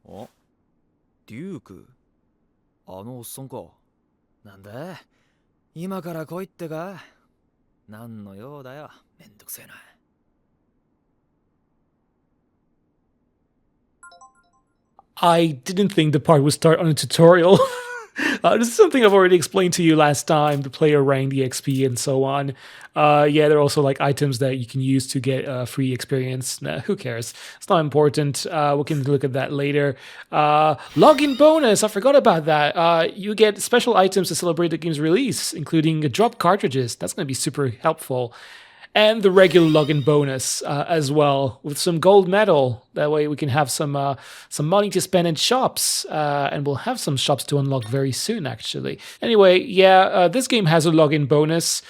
あ、デューク。あのおっさんか。なんだ今から来いってか。何の用だよ。めんどくせえな。I didn't think the part would start on a tutorial. This is something I've already explained to you last time, the player rank, the XP, and so on. Yeah, there are also like items that you can use to get free experience. Nah, who cares? It's not important. We can look at that later. Login bonus, I forgot about that. You get special items to celebrate the game's release, including drop cartridges. That's going to be super helpful. And the regular login bonus as well, with some gold medal. That way we can have some money to spend in shops, and we'll have some shops to unlock very soon, actually. Anyway, yeah, this game has a login bonus.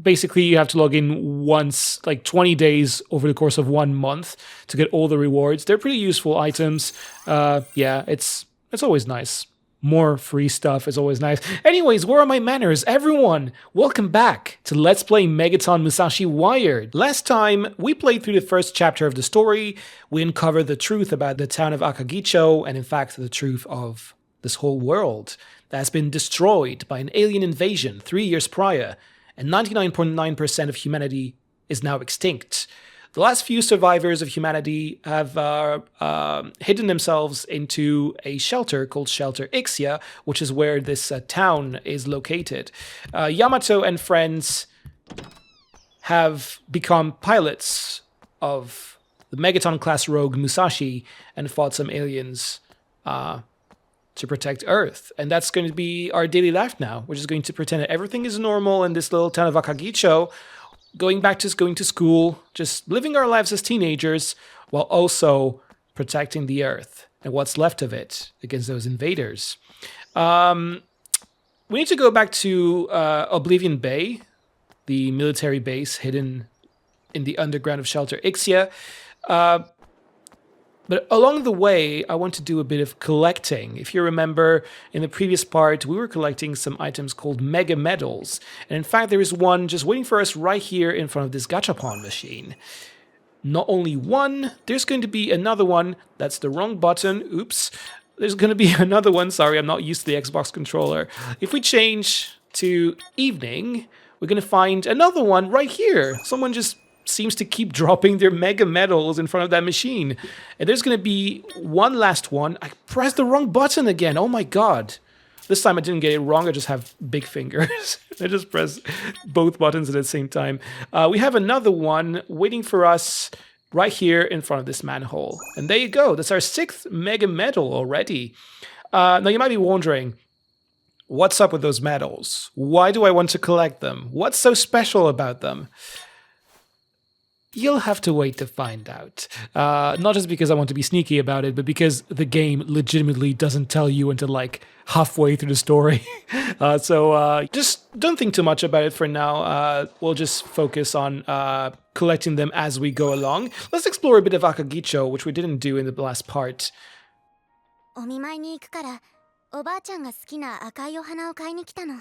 Basically, you have to log in once, like 20 days over the course of 1 month to get all the rewards. They're pretty useful items. Yeah, it's always nice. More free stuff is always nice. Anyways, where are my manners? Everyone, welcome back to Let's Play Megaton Musashi Wired. Last time, we played through the first chapter of the story. We uncovered the truth about the town of Akagicho, and in fact, the truth of this whole world that has been destroyed by an alien invasion 3 years prior, and 99.9% of humanity is now extinct. The last few survivors of humanity have hidden themselves into a shelter called Shelter Ixia, which is where this town is located. Yamato and friends have become pilots of the Megaton-class rogue Musashi and fought some aliens to protect Earth. And that's going to be our daily life now. We're just going to pretend that everything is normal in this little town of Akagicho, going to school, just living our lives as teenagers, while also protecting the Earth and what's left of it against those invaders. We need to go back to Oblivion Bay, the military base hidden in the underground of Shelter Ixia. But along the way, I want to do a bit of collecting. If you remember, in the previous part, we were collecting some items called Mega Medals. And in fact, there is one just waiting for us right here in front of this gachapon machine. Not only one, there's going to be another one. That's the wrong button. Oops. There's going to be another one. Sorry, I'm not used to the Xbox controller. If we change to evening, we're going to find another one right here. Someone just seems to keep dropping their mega medals in front of that machine. And there's going to be one last one. I pressed the wrong button again. Oh my god. This time I didn't get it wrong. I just have big fingers. I just press both buttons at the same time. We have another one waiting for us right here in front of this manhole. And there you go. That's our 6th mega medal already. Now you might be wondering, what's up with those medals? Why do I want to collect them? What's so special about them? You'll have to wait to find out. Not just because I want to be sneaky about it, but because the game legitimately doesn't tell you until like halfway through the story. So just don't think too much about it for now. We'll just focus on collecting them as we go along. Let's explore a bit of Akagicho, which we didn't do in the last part. お見舞いに行くから、おばあちゃんが好きな赤いお花を買いに来たの。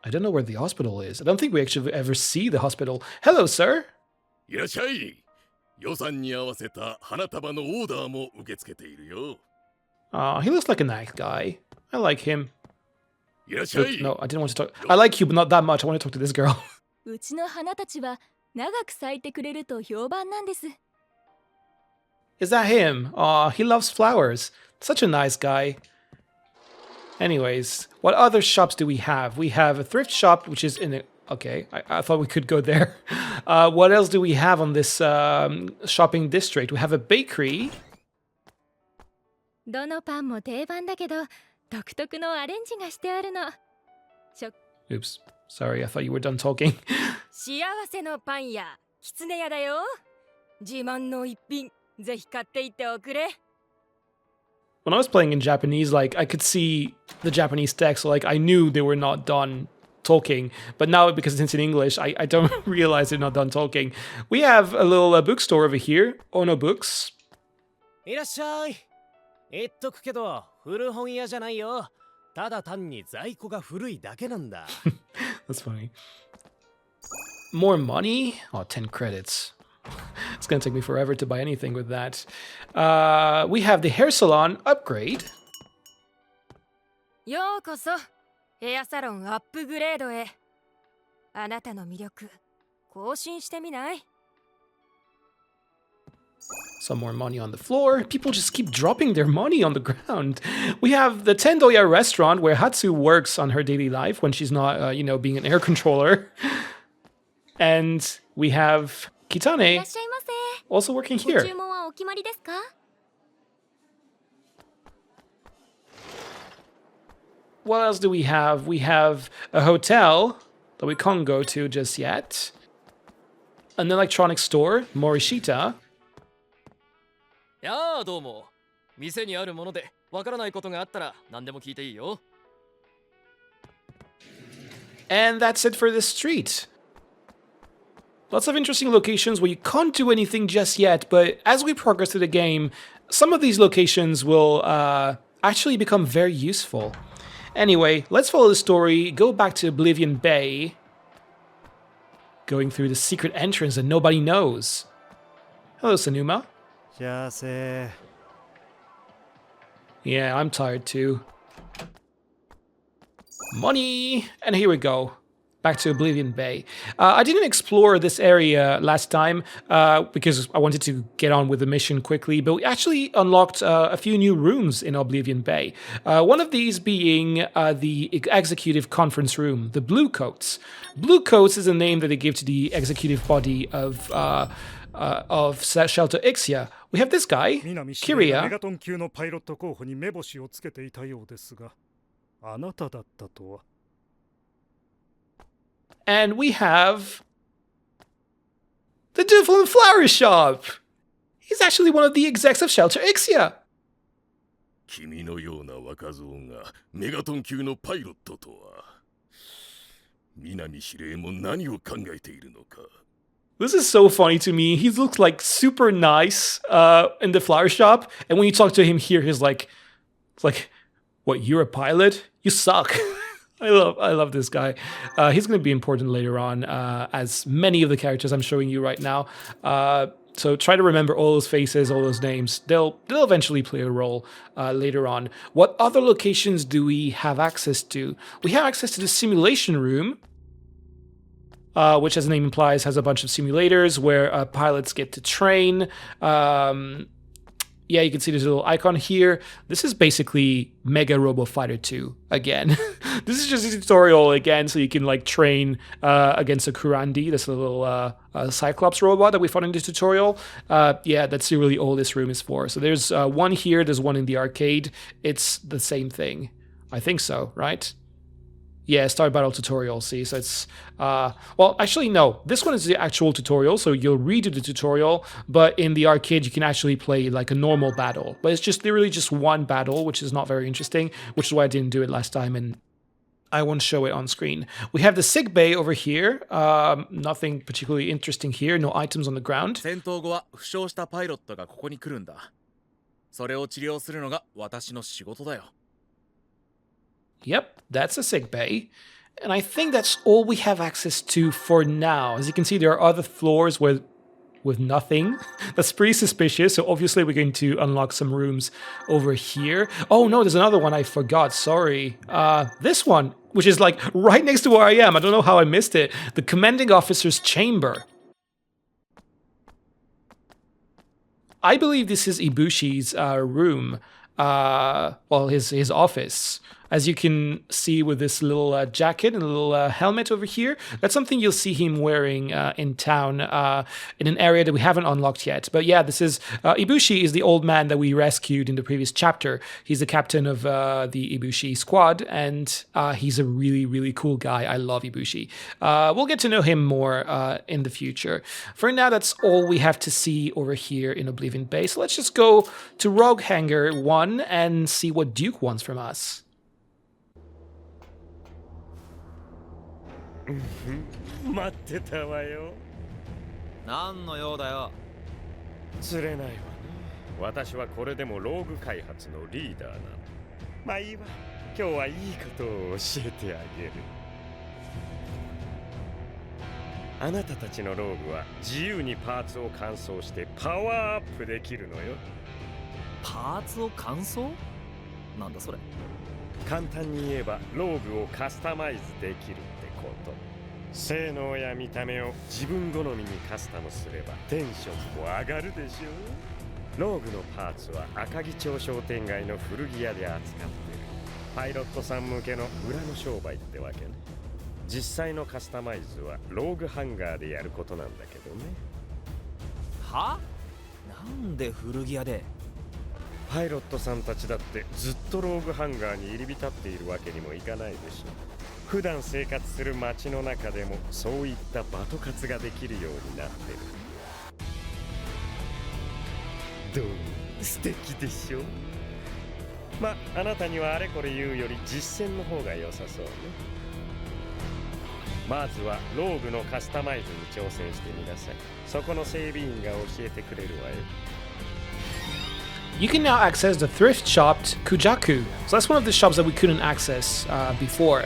I don't know where the hospital is. I don't think we actually ever see the hospital. Hello, sir. いらっしゃい。予算に合わせた花束のオーダーも受け付けているよ。He looks like a nice guy. I like him. いらっしゃい。 No, I didn't want to talk. I like you, but not that much. I want to talk to this girl. うちの花たちは長く咲いてくれると評判なんです。 Is that him? Aw, he loves flowers. Such a nice guy. Anyways, what other shops do we have? We have a thrift shop, which is in a... Okay, I thought we could go there. What else do we have on this shopping district? We have a bakery. どのパンも定番だけど、独特のアレンジがしてあるの。Oops, sorry, I thought you were done talking. 幸せのパン屋、きつね屋だよ。自慢の一品、ぜひ買っていっておくれ。 When I was playing in Japanese, like, I could see the Japanese text, so, like, I knew they were not done talking. But now, because it's in English, I don't realize they're not done talking. We have a little bookstore over here, Ono Books. いらっしゃい。言っとくけど、古本屋じゃないよ。ただ単に在庫が古いだけなんだ。That's funny. More money? Oh, 10 credits. It's gonna take me forever to buy anything with that. We have the hair salon upgrade. ようこそヘアサロンアップグレードへ。あなたの魅力更新してみない？ Some more money on the floor. People just keep dropping their money on the ground. We have the Tendoya restaurant where Hatsu works on her daily life when she's not, being an air controller. And we have いら Kitane っしゃいませ。 also working ご here. 注文はお決まりですか？ What else do we have? We have a hotel that we can't go to just yet. An electronics store, Morishita. やあどうも店にあるものでわからないことがあったら何でも聞いていいよ And that's it for this street. Lots of interesting locations where you can't do anything just yet, but as we progress through the game, some of these locations will actually become very useful. Anyway, let's follow the story, go back to Oblivion Bay, going through the secret entrance that nobody knows. Hello, Sanuma. 幸せ Yeah, I'm tired too. Money! And here we go. Back to Oblivion Bay. I didn't explore this area last time because I wanted to get on with the mission quickly, but we actually unlocked a few new rooms in Oblivion Bay. One of these being the Executive Conference Room, the Blue Coats. Blue Coats is a name that they give to the executive body of Shelter Ixia. We have this guy, 南司令が Kiria. メガトン級のパイロット候補に目星をつけていたようですが、あなただったとは。 And we have the Devil and Flower Shop. He's actually one of the execs of Shelter Ixia. 君のような若造がメガトン級のパイロットとは。南司令も何を考えているのか。 This is so funny to me. He looks like super nice in the flower shop, and when you talk to him here, he's like, it's like, what? You're a pilot? You suck. I love this guy. He's going to be important later on, as many of the characters I'm showing you right now. So try to remember all those faces, all those names. They'll eventually play a role later on. What other locations do we have access to? We have access to the simulation room, which, as the name implies, has a bunch of simulators where pilots get to train. Yeah, you can see this little icon here. This is basically Mega Robo Fighter 2 again. This is just a tutorial again, so you can like train against a Kurandi, this little Cyclops robot that we fought in the tutorial. Yeah, that's really all this room is for. So there's one here, there's one in the arcade. It's the same thing. I think so, right? Yeah, Start Battle tutorial, see, so it's, well, actually, no, this one is the actual tutorial, so you'll redo the tutorial, but in the arcade, you can actually play like a normal battle, but it's just literally just one battle, which is not very interesting, which is why I didn't do it last time, and I won't show it on screen. We have the sick bay over here, nothing particularly interesting here, no items on the ground. 戦闘後は負傷したパイロットがここに来るんだそれを治療するのが私の仕事だよ Yep, that's a sick bay. And I think that's all we have access to for now. As you can see, there are other floors with nothing. That's pretty suspicious. So obviously we're going to unlock some rooms over here. Oh no, there's another one I forgot. Sorry. This one, which is like right next to where I am. I don't know how I missed it. The commanding officer's chamber. I believe this is Ibushi's room. Well, his office. As you can see with this little jacket and a little helmet over here, that's something you'll see him wearing in town in an area that we haven't unlocked yet. But yeah, this is Ibushi is the old man that we rescued in the previous chapter. He's the captain of the Ibushi squad, and he's a really, really cool guy. I love Ibushi. We'll get to know him more in the future. For now, that's all we have to see over here in Oblivion Bay. So let's just go to Rogue Hangar 1 and see what Duke wants from us. 待ってたわよ何の用だよ釣れないわね私はこれでもローグ開発のリーダーなのまあいいわ今日はいいことを教えてあげるあなたたちのローグは自由にパーツを乾燥してパワーアップできるのよ。パーツを乾燥？なんだそれ。簡単に言えばローグをカスタマイズできるってこと。性能や見た目を自分好みにカスタムすればテンションも上がるでしょ。ローグのパーツは赤城町商店街の古着屋で扱ってる。パイロットさん向けの裏の商売ってわけね。実際のカスタマイズはローグハンガーでやることなんだけどね。は？なんで古着屋で？パイロットさんたちだってずっとローグハンガーに入り浸っているわけにもいかないでしょ。普段生活する街の中でもそういったバト活ができるようになってる。どう？素敵でしょ。ま、あなたにはあれこれ言うより実践の方が良さそうね。まずはローグのカスタマイズに挑戦してみなさい。そこの整備員が教えてくれるわよ。You can now access the thrift shop Kujaku. So that's one of the shops that we couldn't access before.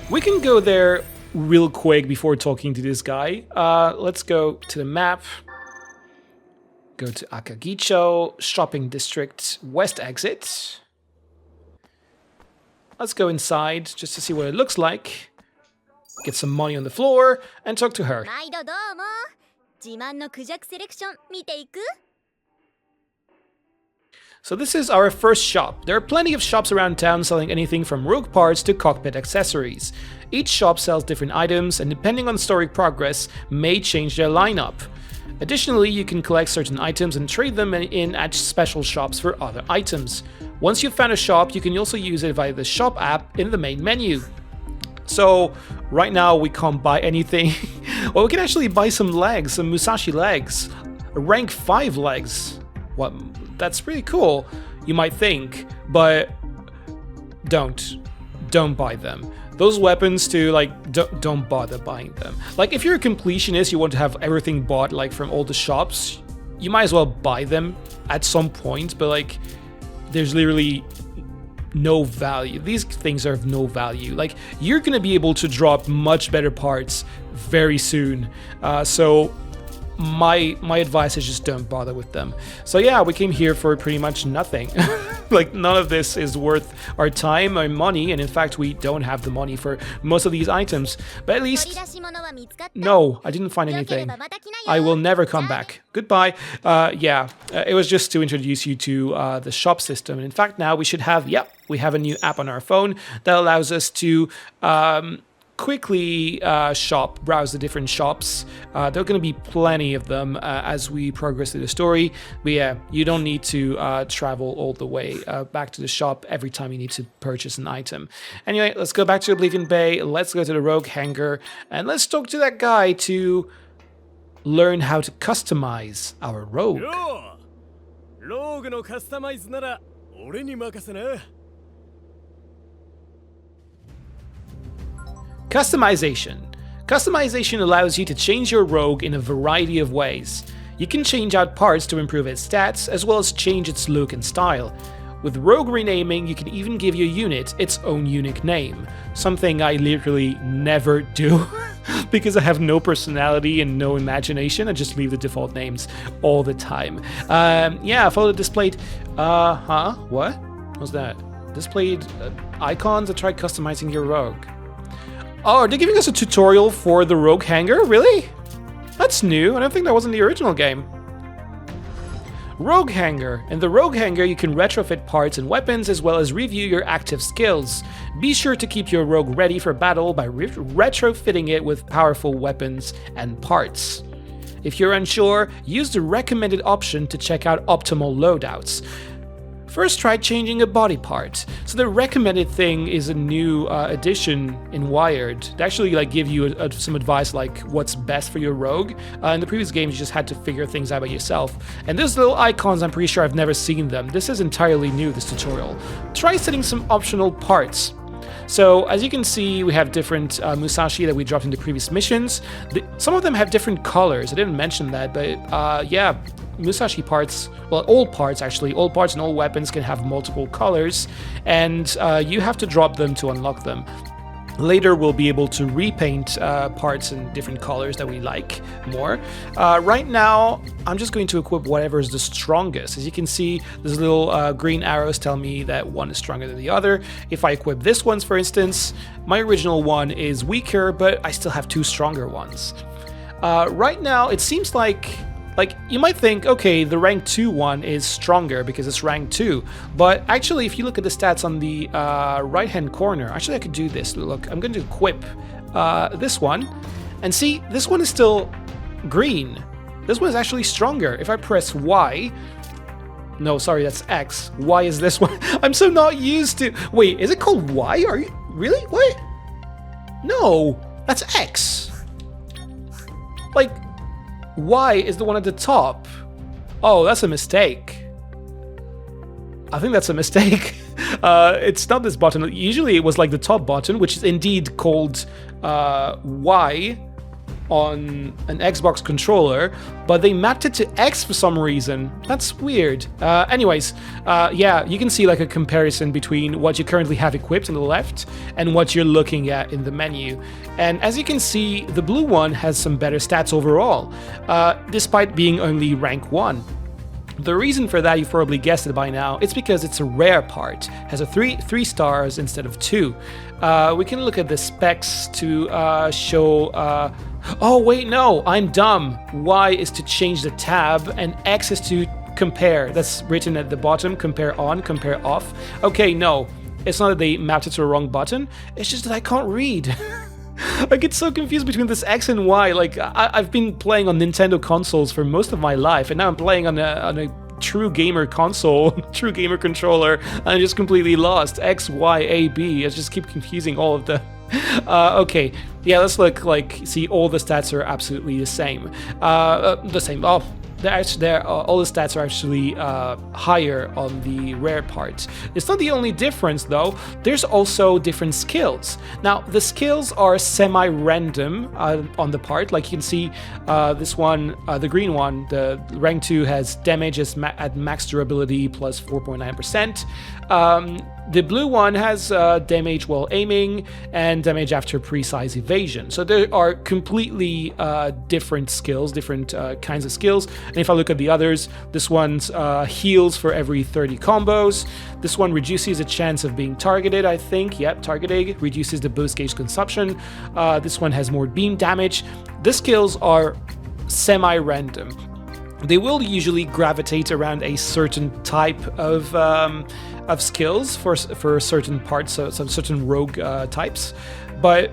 We can go there real quick before talking to this guy. Let's go to the map. Go to Akagicho, shopping district, west exit. Let's go inside just to see what it looks like. Get some money on the floor and talk to her. 毎度どうも。自慢のクジャクセレクション見ていく？ So this is our first shop. There are plenty of shops around town selling anything from rogue parts to cockpit accessories. Each shop sells different items and depending on story progress may change their lineup. Additionally, you can collect certain items and trade them in at special shops for other items. Once you've found a shop, you can also use it via the shop app in the main menu. So right now we can't buy anything. Well, we can actually buy some legs, some Musashi legs. Rank 5 legs. What? That's pretty cool, you might think, but don't buy them. Those weapons too, like, don't bother buying them. Like, if you're a completionist, you want to have everything bought, like, from all the shops, you might as well buy them at some point, but, like, there's literally no value. These things are of no value. Like, you're gonna be able to drop much better parts very soon, so my advice is just don't bother with them. So yeah, we came here for pretty much nothing. Like, none of this is worth our time or money, and in fact we don't have the money for most of these items, but at least no, I didn't find anything. I will never come back. Goodbye. It was just to introduce you to the shop system, and in fact now we should have, we have a new app on our phone that allows us to quickly browse the different shops. There are going to be plenty of them as we progress through the story, but yeah, you don't need to travel all the way back to the shop every time you need to purchase an item. Anyway, let's go back to Oblivion Bay, let's go to the Rogue Hangar, and let's talk to that guy to learn how to customize our rogue. Rogue のカスタマイズなら俺に任せな。Customization. Customization allows you to change your rogue in a variety of ways. You can change out parts to improve its stats, as well as change its look and style. With rogue renaming, you can even give your unit its own unique name, something I literally never do, because I have no personality and no imagination. I just leave the default names all the time. Follow the displayed... What was that? Displayed icons that try customizing your rogue. Oh, are they giving us a tutorial for the Rogue Hangar? Really? That's new. I don't think that was in the original game. Rogue Hangar. In the Rogue Hangar, you can retrofit parts and weapons as well as review your active skills. Be sure to keep your rogue ready for battle by retrofitting it with powerful weapons and parts. If you're unsure, use the recommended option to check out optimal loadouts. First, try changing a body part. So the recommended thing is a new addition in Wired. They actually give you some advice like what's best for your rogue. In the previous games, you just had to figure things out by yourself. And those little icons, I'm pretty sure I've never seen them. This is entirely new, this tutorial. Try setting some optional parts. So as you can see, we have different Musashi that we dropped in the previous missions. Some of them have different colors. I didn't mention that, but Musashi parts, well, all parts and all weapons can have multiple colors, and you have to drop them to unlock them. Later, we'll be able to repaint parts in different colors that we like more. Right now, I'm just going to equip whatever is the strongest. As you can see, these little green arrows tell me that one is stronger than the other. If I equip this one, for instance, my original one is weaker, but I still have 2 stronger ones. Right now, it seems like you might think, okay, the rank 2 one is stronger because it's rank 2, but actually if you look at the stats on the right hand corner, actually I could do this. Look, I'm going to equip this one, and see, this one is still green. This one is actually stronger. If I press Y, no, sorry, that's X. Y is this one. I'm so not used to, wait, is it called Y? Are you, really? What? No, that's X. Like, Y is the one at the top. Oh, that's a mistake. I think that's a mistake. It's not this button. Usually it was like the top button, which is indeed called Y on an Xbox controller, but they mapped it to X for some reason. That's weird. Anyways, yeah, you can see like a comparison between what you currently have equipped on the left and what you're looking at in the menu. And as you can see, the blue one has some better stats overall, despite being only rank 1. The reason for that, you've probably guessed it by now, it's because it's a rare part. It has a 3 stars instead of 2. We can look at the specs to show... oh wait, no, I'm dumb. Y is to change the tab, and X is to compare. That's written at the bottom, compare on, compare off. Okay, no, it's not that they mapped it to the wrong button, it's just that I can't read. I get so confused between this X and Y. Like, I've been playing on Nintendo consoles for most of my life, and now I'm playing on a true gamer console, true gamer controller, and I'm just completely lost. X, Y, A, B. I just keep confusing all of them. Okay, yeah, let's look. Like, see, all the stats are absolutely the same. Oh, all the stats are actually higher on the rare part. It's not the only difference though. There's also different skills. Now the skills are semi-random on the part. Like you can see, this one, the green one, the rank 2 has damage at max durability plus 4.9%. The blue one has damage while aiming and damage after precise evasion. So there are completely different skills, different kinds of skills. And if I look at the others, this one's heals for every 30 combos. This one reduces the chance of being targeted, I think. Yep, targeting. Reduces the boost gauge consumption. This one has more beam damage. The skills are semi-random. They will usually gravitate around a certain type of skills for certain parts, so some certain rogue types. But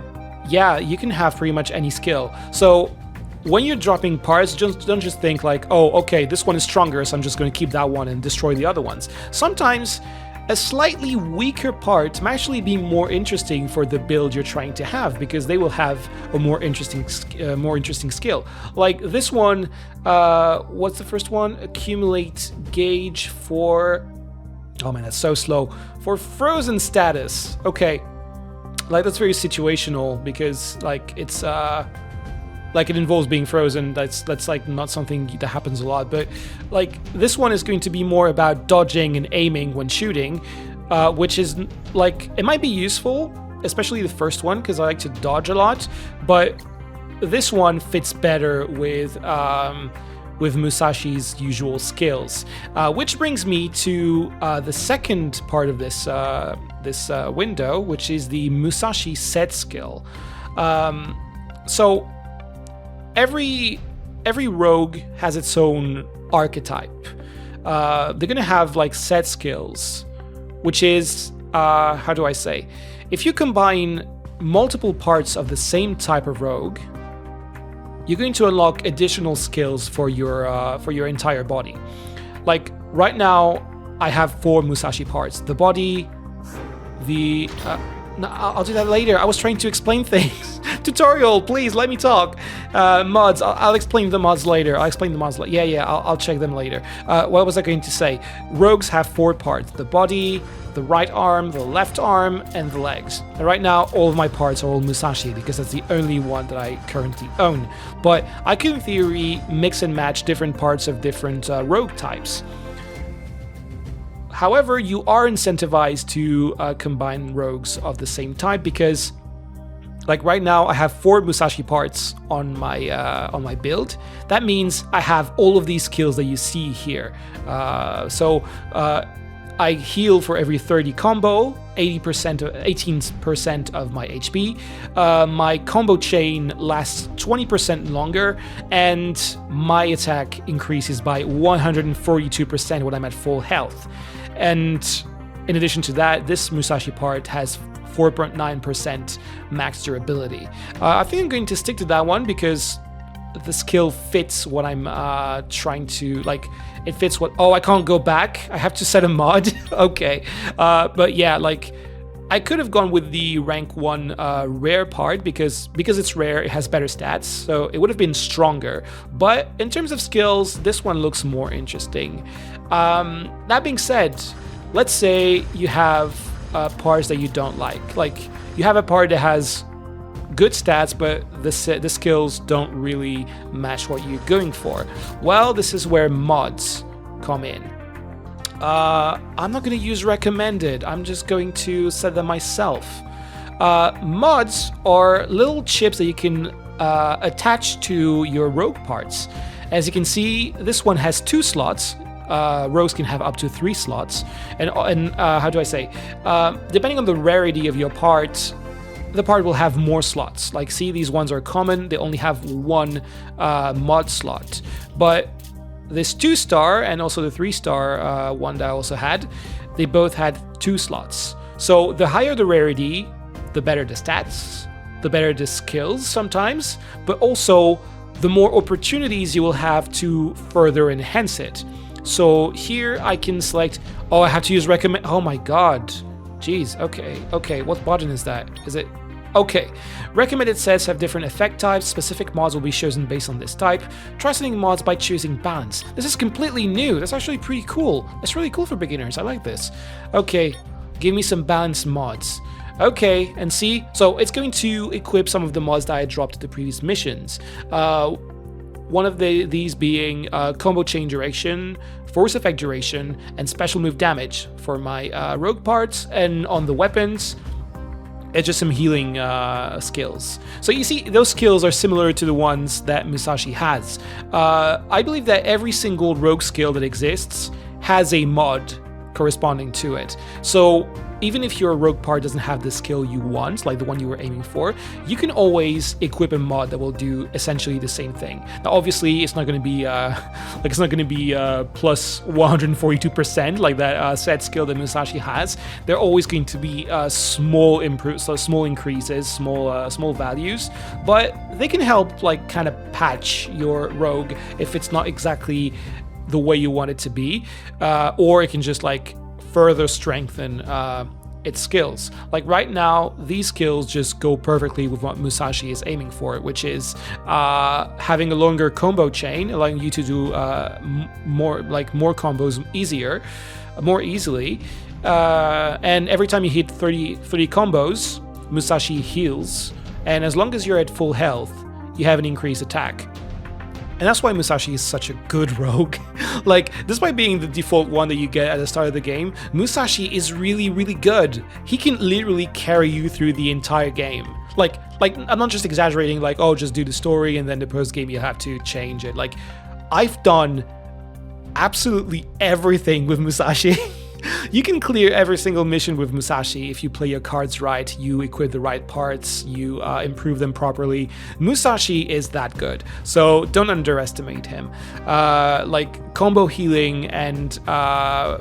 yeah, you can have pretty much any skill. So when you're dropping parts, don't just think like, oh, okay, this one is stronger, so I'm just going to keep that one and destroy the other ones. Sometimes a slightly weaker part might actually be more interesting for the build you're trying to have, because they will have a more interesting skill. Like this one, what's the first one? Accumulate gauge for... Oh man, that's so slow. For frozen status. Okay. Like, that's very situational, because like it's like it involves being frozen. That's like not something that happens a lot, but like this one is going to be more about dodging and aiming when shooting, which is like, it might be useful, especially the first one, because I like to dodge a lot, but this one fits better with Musashi's usual skills, which brings me to the second part of this window, which is the Musashi set skill. So every rogue has its own archetype. They're gonna have like set skills, which is how do I say? If you combine multiple parts of the same type of rogue, you're going to unlock additional skills for your entire body. Like right now, I have 4 Musashi parts: the body, the no, I'll do that later. I was trying to explain things. Tutorial, please let me talk. Mods, I'll explain the mods later. I'll explain the mods later. Yeah, I'll check them later. What was I going to say? Rogues have 4 parts: the body, the right arm, the left arm, and the legs. And right now, all of my parts are all Musashi, because that's the only one that I currently own. But I can, in theory, mix and match different parts of different rogue types. However, you are incentivized to combine rogues of the same type, because Like right now, I have 4 Musashi parts on my build. That means I have all of these skills that you see here. I heal for every 30 combo, 18% of my HP. My combo chain lasts 20% longer, and my attack increases by 142% when I'm at full health. And in addition to that, this Musashi part has 4.9% max durability. I think I'm going to stick to that one because the skill fits what I'm trying to, like, it fits what, oh, I can't go back, I have to set a mod. Okay, but yeah, like, I could have gone with the rank 1 rare part because it's rare, it has better stats, so it would have been stronger. But in terms of skills, this one looks more interesting. That being said, let's say you have parts that you don't like. Like, you have a part that has good stats, but the skills don't really match what you're going for. Well, this is where mods come in. I'm not going to use recommended. I'm just going to set them myself. Mods are little chips that you can attach to your rogue parts. As you can see, this one has 2 slots. Rogues can have up to 3 slots. And how do I say? Depending on the rarity of your part, the part will have more slots. Like, see, these ones are common, they only have 1 mod slot. But this 2-star and also the 3-star one that I also had, they both had 2 slots. So the higher the rarity, the better the stats, the better the skills sometimes, but also the more opportunities you will have to further enhance it. So here I can select, oh, I have to use recommend, oh my god. Jeez, okay, what button is that? Is it? Okay. Recommended sets have different effect types. Specific mods will be chosen based on this type. Try setting mods by choosing balance. This is completely new. That's actually pretty cool. That's really cool for beginners. I like this. Okay, give me some balanced mods. Okay, and see? So it's going to equip some of the mods that I dropped at the previous missions. One of these being combo chain duration, force effect duration, and special move damage for my rogue parts, and on the weapons, it's just some healing skills. So you see, those skills are similar to the ones that Musashi has. I believe that every single rogue skill that exists has a mod corresponding to it. So even if your rogue part doesn't have the skill you want, like the one you were aiming for, you can always equip a mod that will do essentially the same thing. Now, obviously, it's not going to be plus 142% like that set skill that Musashi has. They're always going to be small increases, small values, but they can help, like, kind of patch your rogue if it's not exactly the way you want it to be, or it can just, like, further strengthen its skills. Like right now, these skills just go perfectly with what Musashi is aiming for, which is having a longer combo chain, allowing you to do more combos more easily. And every time you hit 30 combos, Musashi heals, and as long as you're at full health, you have an increased attack. And that's why Musashi is such a good rogue. Like, despite being the default one that you get at the start of the game, Musashi is really, really good. He can literally carry you through the entire game. Like I'm not just exaggerating, like, oh, just do the story and then the post-game you have to change it. Like, I've done absolutely everything with Musashi. You can clear every single mission with Musashi if you play your cards right, you equip the right parts, you improve them properly. Musashi is that good, so don't underestimate him. Like, combo healing and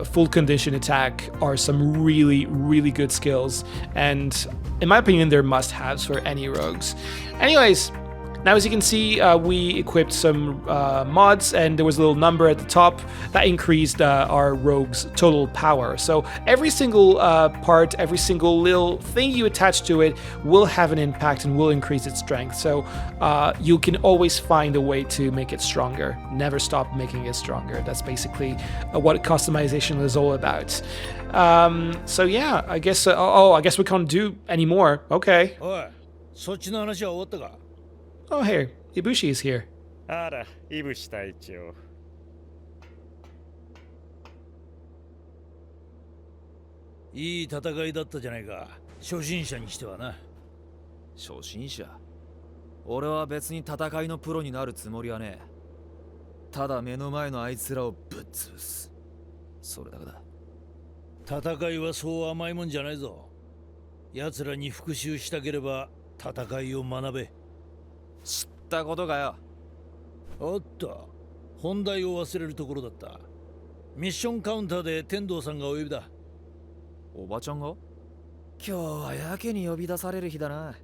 full condition attack are some really, really good skills, and in my opinion, they're must-haves for any rogues. Anyways, now, as you can see, we equipped some mods, and there was a little number at the top that increased our rogue's total power. So every single part, every single little thing you attach to it will have an impact and will increase its strength. So you can always find a way to make it stronger. Never stop making it stronger. That's basically what customization is all about. So yeah, I guess, I guess we can't do any more. Okay. Oh, hey, Ibushi is here. あら、イブシ隊長。いい戦いだったじゃないか。初心者にしてはな。初心者。俺は別に戦いのプロになるつもりはねえ。ただ目の前のあいつらをぶっ潰す。それだけだ。戦いはそう甘いもんじゃないぞ。奴らに復讐したければ戦いを学べ。知ったことかよ。おっと、本題を忘れるところだった。ミッションカウンターで天道さんがお呼びだ。おばちゃんが？今日はやけに呼び出される日だな。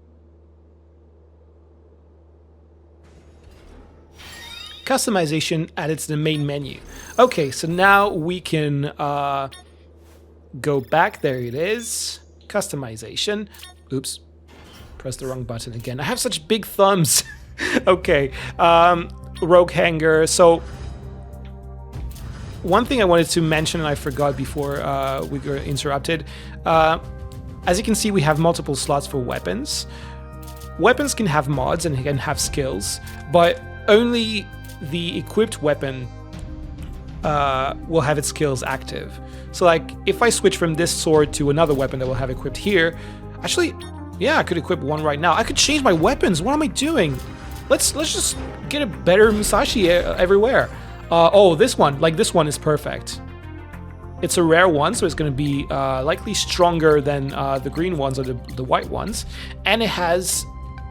Customization added to the main menu. Okay, so now we can go back. There it is. Customization. Oops. Press the wrong button again. I have such big thumbs. Okay. Rogue Hangar. So one thing I wanted to mention and I forgot before we were interrupted. As you can see, we have multiple slots for weapons. Weapons can have mods and can have skills, but only the equipped weapon will have its skills active. So like if I switch from this sword to another weapon that will have equipped here, actually, yeah, I could equip one right now. I could change my weapons. What am I doing? Let's just get a better Musashi everywhere. Oh, this one, like this one is perfect. It's a rare one, so it's going to be likely stronger than the green ones or the white ones, and it has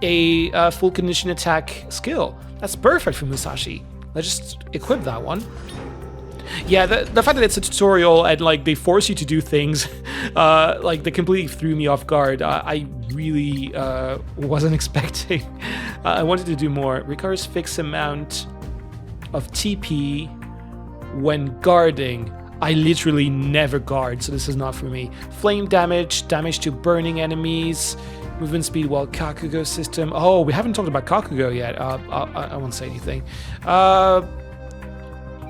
a full condition attack skill. That's perfect for Musashi. Let's just equip that one. Yeah, the fact that it's a tutorial and like they force you to do things, like they completely threw me off guard. I really wasn't expecting. I wanted to do more. Requires fixed amount of TP when guarding. I literally never guard, so this is not for me. Flame damage, damage to burning enemies. Movement speed while Kakugo system. Oh, we haven't talked about Kakugo yet. I won't say anything.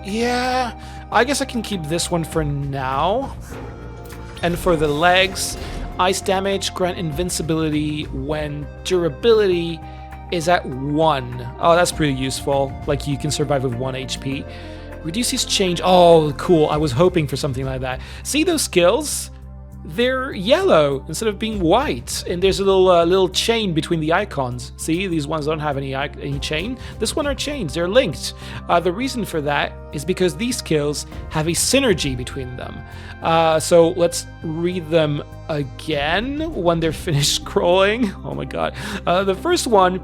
Yeah, I guess I can keep this one for now. And for the legs, ice damage, grant invincibility when durability is at 1. Oh, that's pretty useful. Like you can survive with 1 HP. Reduces change. Oh, cool. I was hoping for something like that. See those skills? They're yellow instead of being white, and there's a little chain between the icons. See, these ones don't have any chain. This one are chains. They're linked. The reason for that is because these skills have a synergy between them. So let's read them again when they're finished scrolling. Oh my god. The first one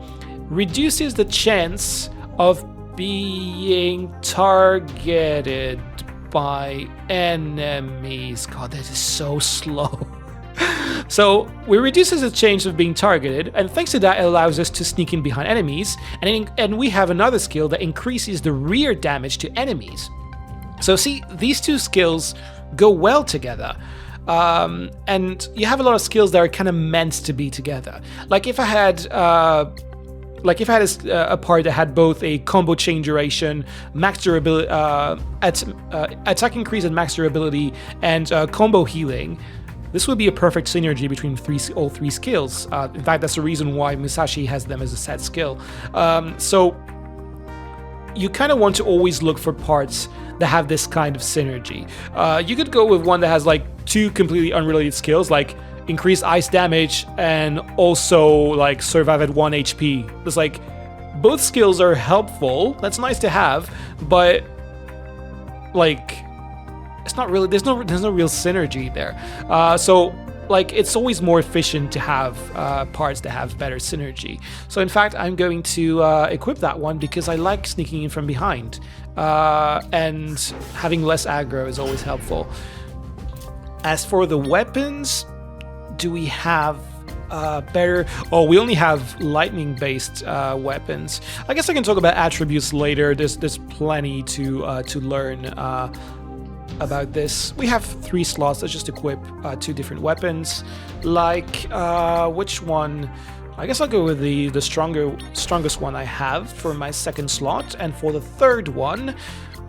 reduces the chance of being targeted by enemies. God, that is so slow. So we reduces the chance of being targeted, and thanks to that, it allows us to sneak in behind enemies. And we have another skill that increases the rear damage to enemies. So see, these two skills go well together. And you have a lot of skills that are kind of meant to be together. Like if I had a part that had both a combo chain duration, max durability, attack increase and max durability, and combo healing, this would be a perfect synergy between all three skills. In fact, that's the reason why Musashi has them as a set skill. So you kind of want to always look for parts that have this kind of synergy. You could go with one that has like two completely unrelated skills, like increase ice damage and also like survive at 1 HP. It's like both skills are helpful. That's nice to have, but like it's not really, there's no real synergy there. So like it's always more efficient to have parts that have better synergy. So in fact, I'm going to equip that one because I like sneaking in from behind, and having less aggro is always helpful. As for the weapons, do we have better? Oh, we only have lightning-based weapons. I guess I can talk about attributes later. There's plenty to learn about this. We have 3 slots. Let's just equip 2 different weapons. Like which one? I guess I'll go with the strongest one I have for my second slot, and for the third one,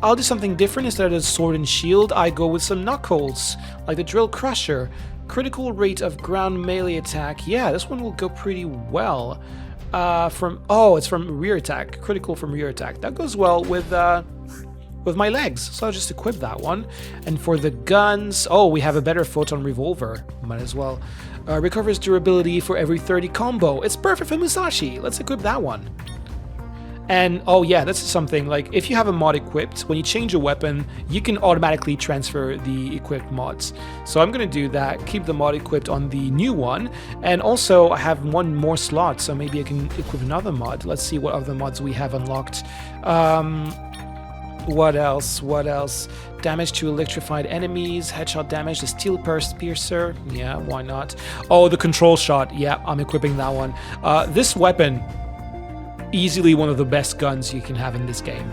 I'll do something different. Instead of the sword and shield, I go with some knuckles, like the drill crusher. Critical rate of ground melee attack. Yeah, this one will go pretty well. It's from rear attack. Critical from rear attack. That goes well with with my legs. So I'll just equip that one. And for the guns, oh, we have a better photon revolver. Might as well. Recovers durability for every 30 combo. It's perfect for Musashi. Let's equip that one. And oh yeah, that's something, like if you have a mod equipped, when you change a weapon, you can automatically transfer the equipped mods. So I'm gonna do that, keep the mod equipped on the new one, and also I have one more slot, so maybe I can equip another mod. Let's see what other mods we have unlocked. What else? Damage to electrified enemies, headshot damage, the steel piercer, yeah, why not? Oh, the control shot, yeah, I'm equipping that one. This weapon, easily one of the best guns you can have in this game.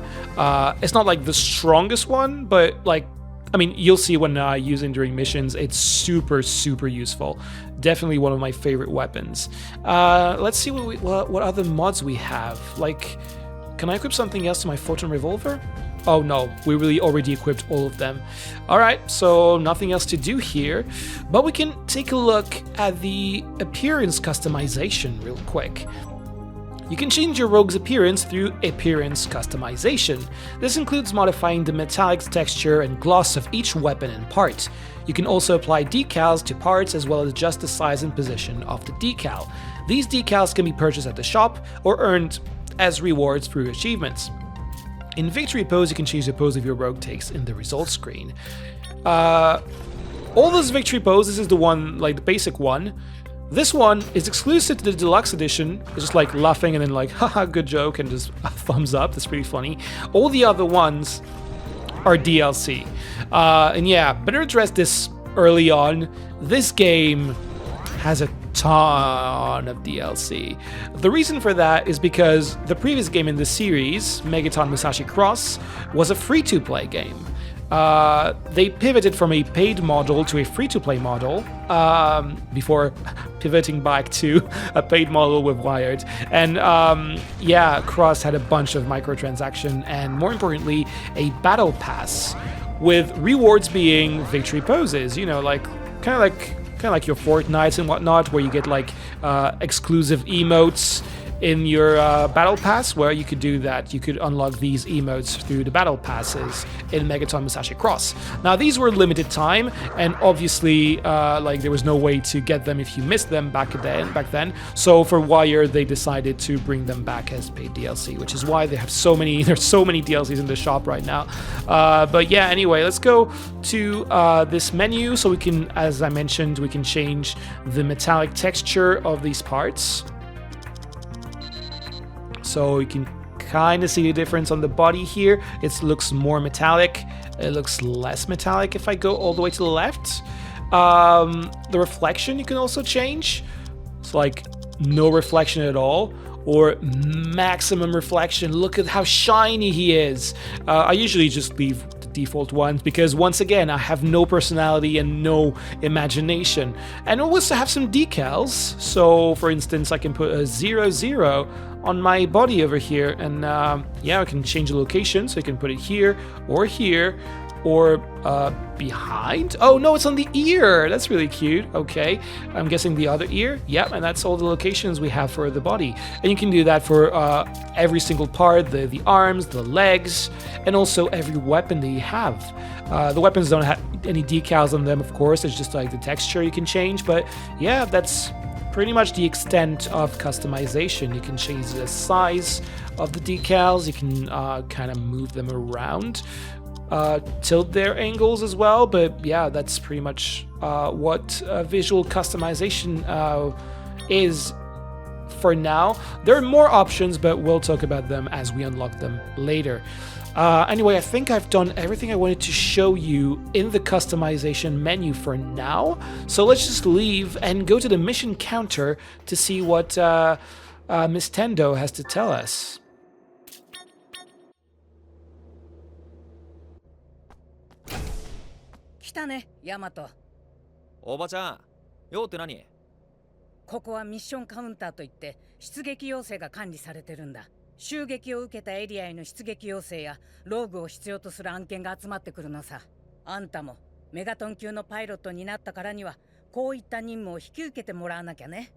It's not like the strongest one, but like, I mean, you'll see when I use it during missions, it's super useful. Definitely one of my favorite weapons. Let's see what other mods we have. Like, can I equip something else to my photon revolver? Oh no, we really already equipped all of them. Alright, so nothing else to do here, but we can take a look at the appearance customization real quick. You can change your rogue's appearance through appearance customization. This includes modifying the metallic texture and gloss of each weapon and part. You can also apply decals to parts as well as adjust the size and position of the decal. These decals can be purchased at the shop or earned as rewards through achievements. In victory pose, you can change the pose of your rogue takes in the results screen. All those victory poses, this is the one, like the basic one. This one is exclusive to the deluxe edition. It's just like laughing and then like, haha, good joke, and just a thumbs up. That's pretty funny. All the other ones are DLC. And yeah, better address this early on. This game has a ton of DLC. The reason for that is because the previous game in the series, Megaton Musashi Cross, was a free-to-play game. They pivoted from a paid model to a free-to-play model before pivoting back to a paid model with Wired. And yeah, Cross had a bunch of microtransaction and, more importantly, a battle pass with rewards being victory poses. You know, like kind of like your Fortnites and whatnot, where you get like exclusive emotes in your battle pass, where you could do that. You could unlock these emotes through the battle passes in Megaton Musashi Cross. Now these were limited time, and obviously like there was no way to get them if you missed them back then. So for Wire, they decided to bring them back as paid DLC, which is why they have so many. There's so many DLCs in the shop right now. But yeah, anyway, let's go to this menu so we can, as I mentioned, we can change the metallic texture of these parts. So you can kind of see the difference on the body here. It looks more metallic. It looks less metallic if I go all the way to the left. The reflection you can also change. It's like no reflection at all, or maximum reflection. Look at how shiny he is. I usually just leave the default ones because, once again, I have no personality and no imagination. And I also have some decals. So for instance, I can put a 00 on my body over here, and yeah, I can change the location, so I can put it here or behind. Oh no, it's on the ear. That's really cute. Okay, I'm guessing the other ear. Yep, and that's all the locations we have for the body. And you can do that for every single part, the arms, the legs, and also every weapon that you have. The weapons don't have any decals on them, of course. It's just like the texture you can change. But yeah, that's pretty much the extent of customization. You can change the size of the decals. You can kind of move them around, tilt their angles as well. But yeah, that's pretty much what visual customization is for now. There are more options, but we'll talk about them as we unlock them later. Anyway, I think I've done everything I wanted to show you in the customization menu for now. So let's just leave and go to the mission counter to see what Miss Tendo has to tell us. Nani? ここはミッションカウンターといって出撃要請が管理されてるんだ。襲撃を受けたエリアへの出撃要請やローグを必要とする案件が集まってくるのさ。あんたもメガトン級のパイロットになったからにはこういった任務を引き受けてもらわなきゃね。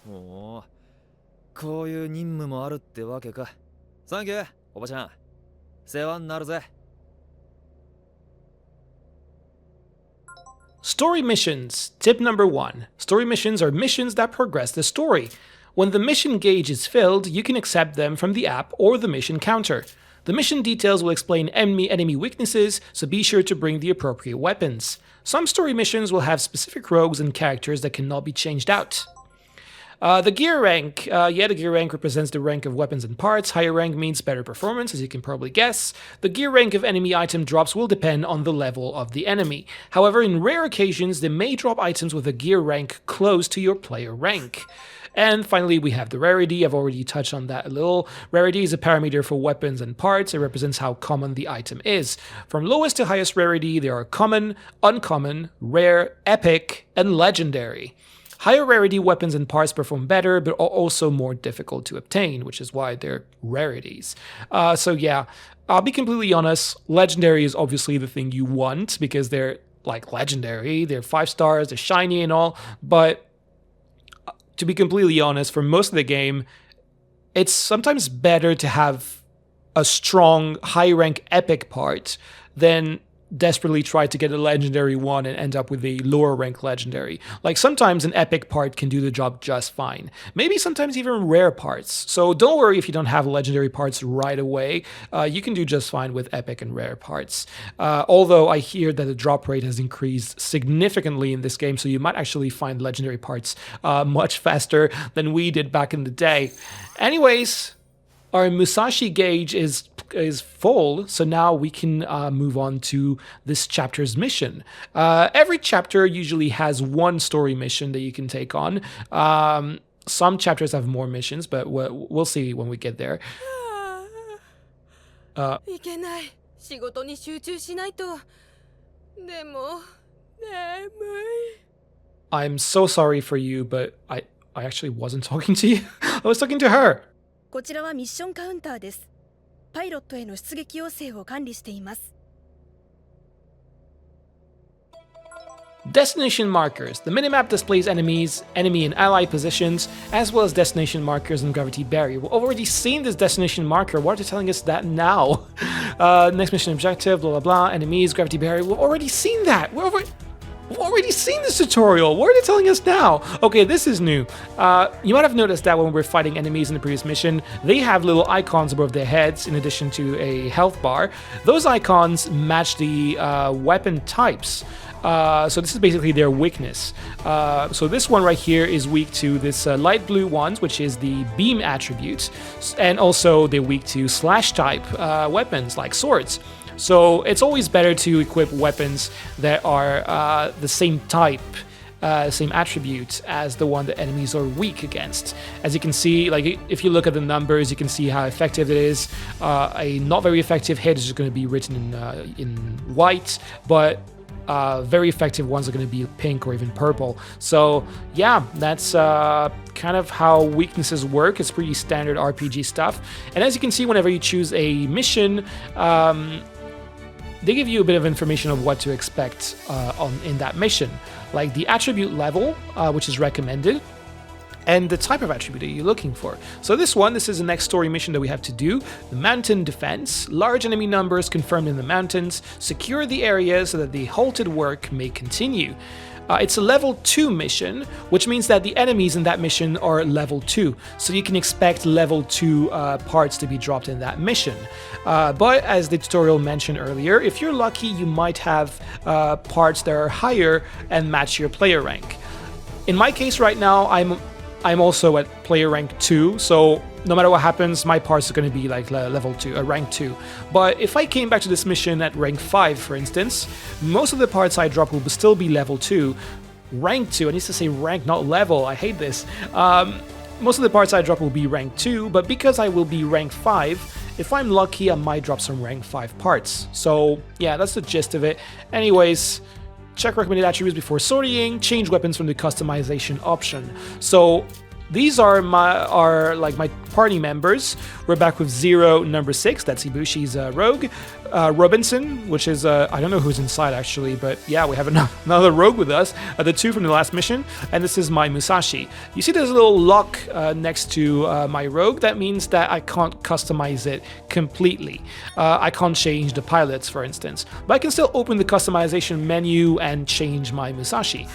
おお、こういう任務もあるってわけか。サンキュー、おばちゃん。世話になるぜ。Story missions. Tip number 1. Story missions are missions that progress the story. When the mission gauge is filled, you can accept them from the app or the mission counter. The mission details will explain enemy weaknesses, so be sure to bring the appropriate weapons. Some story missions will have specific rogues and characters that cannot be changed out. The gear rank. The gear rank represents the rank of weapons and parts. Higher rank means better performance, as you can probably guess. The gear rank of enemy item drops will depend on the level of the enemy. However, in rare occasions, they may drop items with a gear rank close to your player rank. And finally, we have the rarity. I've already touched on that a little. Rarity is a parameter for weapons and parts. It represents how common the item is. From lowest to highest rarity, there are common, uncommon, rare, epic, and legendary. Higher rarity weapons and parts perform better, but are also more difficult to obtain, which is why they're rarities. So yeah, I'll be completely honest, legendary is obviously the thing you want, because they're like legendary, they're 5 stars, they're shiny and all, but to be completely honest, for most of the game, it's sometimes better to have a strong, high-rank epic part than desperately try to get a legendary one and end up with a lower rank legendary. Like, sometimes an epic part can do the job just fine. Maybe sometimes even rare parts. So don't worry if you don't have legendary parts right away. You can do just fine with epic and rare parts. Although I hear that the drop rate has increased significantly in this game, so you might actually find legendary parts much faster than we did back in the day. Anyways, our Musashi gauge is full, so now we can move on to this chapter's mission. Every chapter usually has one story mission that you can take on. Some chapters have more missions, but we'll see when we get there. いけない。仕事に集中しないと。でも、眠い。 I'm so sorry for you, but I actually wasn't talking to you. I was talking to her. こちらはミッションカウンターです。パイロットへの出撃要請を管理しています。 Destination markers. The minimap displays enemies, enemy and ally positions, as well as destination markers and gravity barrier. We've already seen this destination marker. Why are they telling us that now? Next mission objective, blah, blah, blah, enemies, gravity barrier. We've already seen that. We've already seen this tutorial. What are they telling us now? Okay, this is new. You might have noticed that when we're fighting enemies in the previous mission, they have little icons above their heads in addition to a health bar. Those icons match the weapon types. So this is basically their weakness. So this one right here is weak to this light blue ones, which is the beam attribute. And also they're weak to slash type weapons like swords. So it's always better to equip weapons that are the same type, same attribute as the one that enemies are weak against. As you can see, like if you look at the numbers, you can see how effective it is. A not very effective hit is just going to be written in white, but very effective ones are going to be pink or even purple. So yeah, that's kind of how weaknesses work. It's pretty standard RPG stuff. And as you can see, whenever you choose a mission, they give you a bit of information of what to expect in that mission, like the attribute level, which is recommended, and the type of attribute that you're looking for. So this is the next story mission that we have to do. The mountain defense. Large enemy numbers confirmed in the mountains. Secure the area so that the halted work may continue. It's a level 2 mission, which means that the enemies in that mission are level 2. So you can expect level 2 parts to be dropped in that mission. But as the tutorial mentioned earlier, if you're lucky, you might have parts that are higher and match your player rank. In my case right now, I'm also at player rank 2, so no matter what happens, my parts are going to be like level 2, rank 2. But if I came back to this mission at rank 5, for instance, most of the parts I drop will still be level 2. Rank 2, I need to say rank, not level, I hate this. Most of the parts I drop will be rank 2, but because I will be rank 5, if I'm lucky, I might drop some rank 5 parts. So yeah, that's the gist of it. Anyways, check recommended attributes before sorting, change weapons from the customization option. So these are my party members. We're back with 0, number 6. That's Ibushi's rogue. Robinson, which is I don't know who's inside actually, but yeah, we have another rogue with us. The 2 from the last mission, and this is my Musashi. You see, there's a little lock next to my rogue. That means that I can't customize it completely. I can't change the pilots, for instance, but I can still open the customization menu and change my Musashi.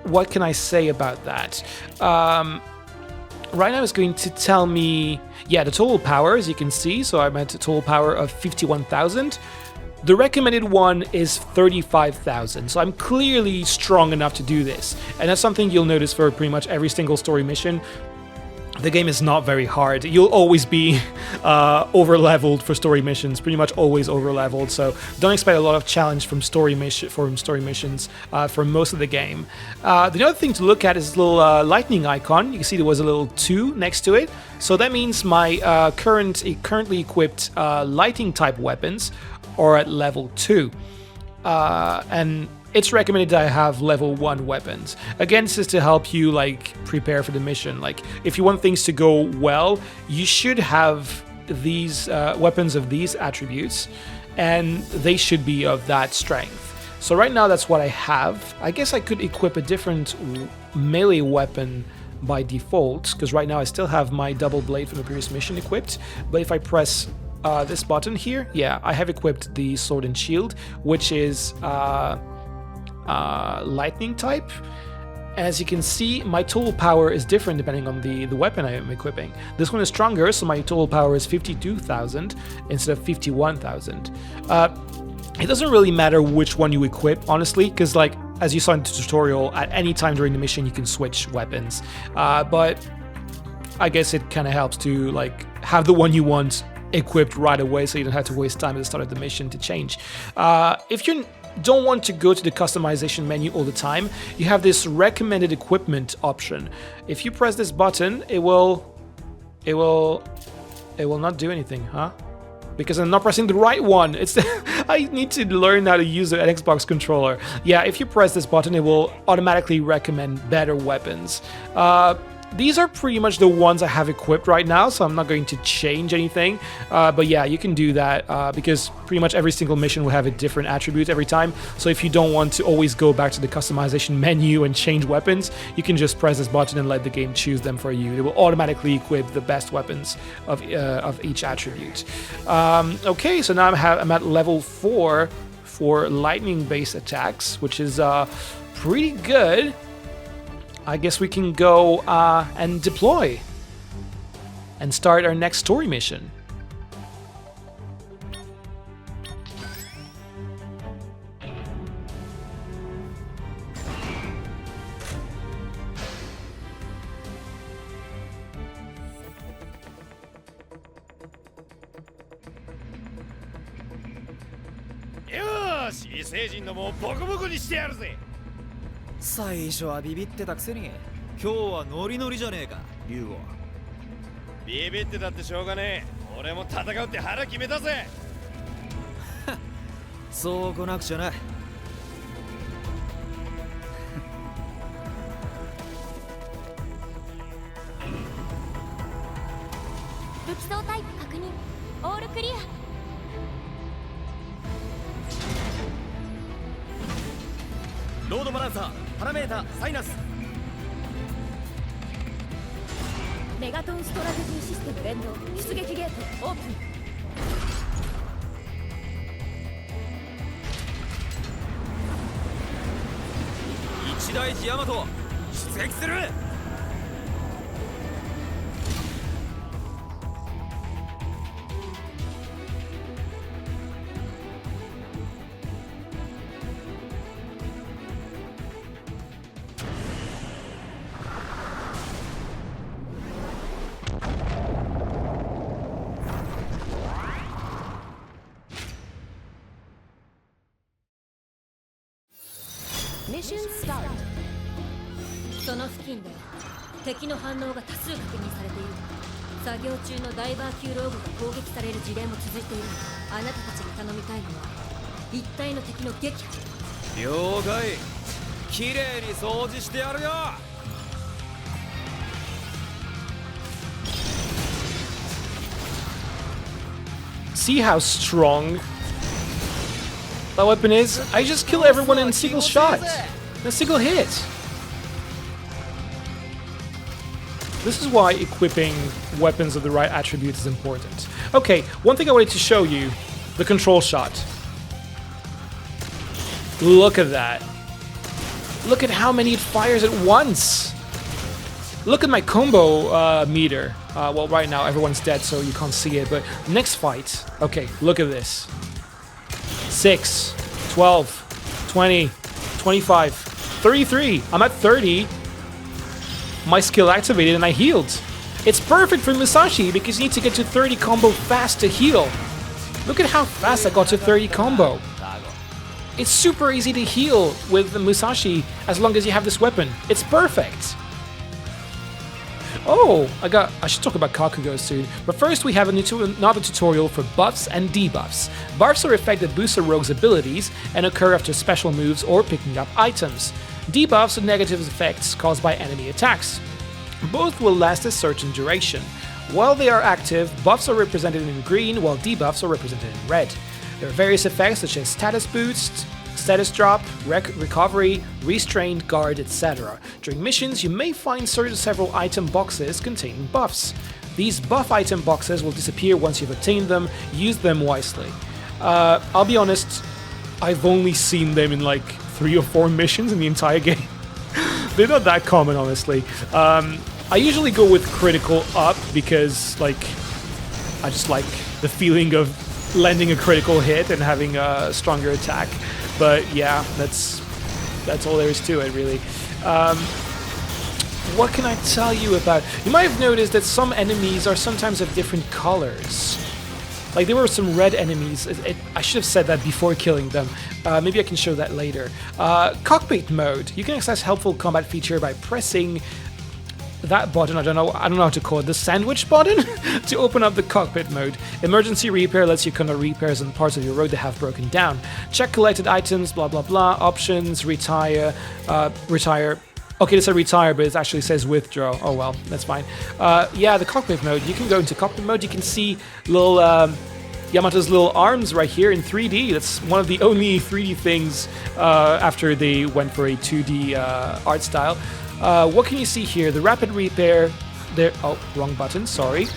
What can I say about that? Right now it's going to tell me, yeah, the total power, as you can see. So I'm at a total power of 51,000. The recommended one is 35,000. So I'm clearly strong enough to do this. And that's something you'll notice for pretty much every single story mission. The game is not very hard. You'll always be over-leveled for story missions, pretty much always over-leveled, so don't expect a lot of challenge from story missions for most of the game. The other thing to look at is this little lightning icon. You can see there was a little 2 next to it, so that means my currently equipped lighting type weapons are at level 2. And it's recommended that I have level 1 weapons. Again, this is to help you like prepare for the mission. Like if you want things to go well, you should have these weapons of these attributes, and they should be of that strength. So right now that's what I have. I guess I could equip a different melee weapon by default, because right now I still have my double blade from the previous mission equipped. But if I press this button here, yeah, I have equipped the sword and shield, which is lightning type. As you can see, my total power is different depending on the weapon I am equipping. This one is stronger, so my total power is 52,000 instead of 51,000. It doesn't really matter which one you equip, honestly, because like as you saw in the tutorial, at any time during the mission you can switch weapons. But I guess it kind of helps to like have the one you want equipped right away, so you don't have to waste time at the start of the mission to change. If you don't want to go to the customization menu all the time, you have this recommended equipment option. If you press this button, it will not do anything, huh? Because I'm not pressing the right one. I need to learn how to use an Xbox controller. Yeah, if you press this button, it will automatically recommend better weapons. These are pretty much the ones I have equipped right now, so I'm not going to change anything. But yeah, you can do that because pretty much every single mission will have a different attribute every time. So if you don't want to always go back to the customization menu and change weapons, you can just press this button and let the game choose them for you. It will automatically equip the best weapons of each attribute. Okay, so now I'm at level 4 for lightning-based attacks, which is pretty good. I guess we can go and deploy and start our next story mission. Yosh, 最初はビビってたくせに今日はノリノリじゃねえか、龍吾。ビビってたってしょうがねえ。俺も戦うって腹決めたぜ。そうこなくちゃな。武器装タイプ確認。オールクリア。ロードバランサー、パラメータ、サイナス。メガトンストラテジーシステム連動、出撃ゲートオープン。一大事ヤマト出撃する。ミッションスタート。その付近で敵の反応が多数確認されている。作業中のダイバー級ローグが攻撃される事例も続いている。あなたたちに頼みたいのは一体の敵の撃破。了解。綺麗に掃除してやるよ。See how strong that weapon is? I just kill everyone in a single shot. In a single hit. This is why equipping weapons of the right attributes is important. Okay, one thing I wanted to show you. The control shot. Look at that. Look at how many it fires at once. Look at my combo meter. Well, right now everyone's dead, so you can't see it. But next fight. Okay, look at this. 6, 12, 20, 25, 33. I'm at 30. My skill activated and I healed. It's perfect for Musashi because you need to get to 30 combo fast to heal. Look at how fast I got to 30 combo. It's super easy to heal with the Musashi as long as you have this weapon. It's perfect. Oh, I should talk about Kakugo soon. But first we have another tutorial for buffs and debuffs. Buffs are effects that boost a rogue's abilities and occur after special moves or picking up items. Debuffs are negative effects caused by enemy attacks. Both will last a certain duration. While they are active, buffs are represented in green while debuffs are represented in red. There are various effects such as status boost, status drop, recovery, restrained, guard, etc. During missions, you may find several item boxes containing buffs. These buff item boxes will disappear once you've obtained them. Use them wisely. I'll be honest, I've only seen them in like 3 or 4 missions in the entire game. They're not that common, honestly. I usually go with critical up because, like, I just like the feeling of landing a critical hit and having a stronger attack. But yeah, that's all there is to it, really. What can I tell you about? You might have noticed that some enemies are sometimes of different colors. Like, there were some red enemies. I should have said that before killing them. Maybe I can show that later. Cockpit mode. You can access helpful combat feature by pressing that button, I don't know how to call it, the sandwich button, to open up the cockpit mode. Emergency repair lets you conduct repairs on parts of your road that have broken down. Check collected items, blah blah blah. Options, retire. Okay, it said retire, but it actually says withdraw. Oh well, that's fine. Yeah, the cockpit mode. You can go into cockpit mode. You can see little Yamato's little arms right here in 3D. That's one of the only 3D things after they went for a 2D art style. What can you see here? The rapid repair. There. Oh, wrong button. Sorry.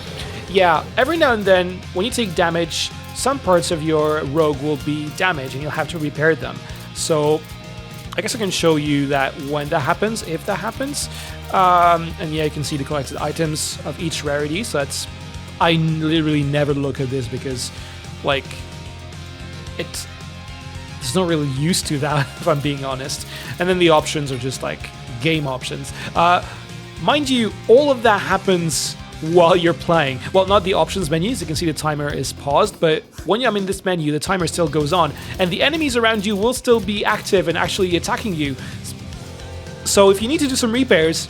Yeah, every now and then, when you take damage, some parts of your rogue will be damaged, and you'll have to repair them. So, I guess I can show you that when that happens, if that happens. And yeah, you can see the collected items of each rarity. So that's. I literally never look at this because, like, it's not really used to that, if I'm being honest. And then the options are just like game options. Mind you, all of that happens while you're playing. Well, not the options menus. You can see the timer is paused, but when I'm in this menu, the timer still goes on, and the enemies around you will still be active and actually attacking you. So if you need to do some repairs,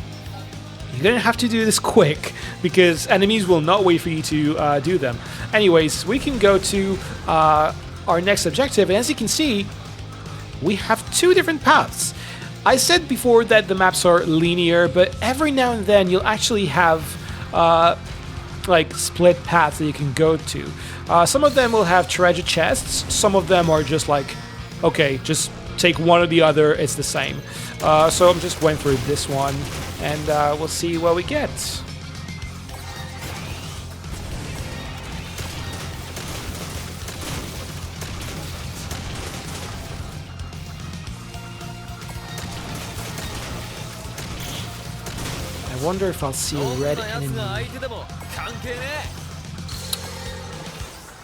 you're gonna have to do this quick because enemies will not wait for you to do them. Anyways, we can go to our next objective, and as you can see, we have 2 different paths. I said before that the maps are linear, but every now and then you'll actually have like split paths that you can go to. Some of them will have treasure chests. Some of them are just like, okay, just take one or the other, it's the same. So I'm just going through this one, and we'll see what we get. I wonder if I'll see a red enemy.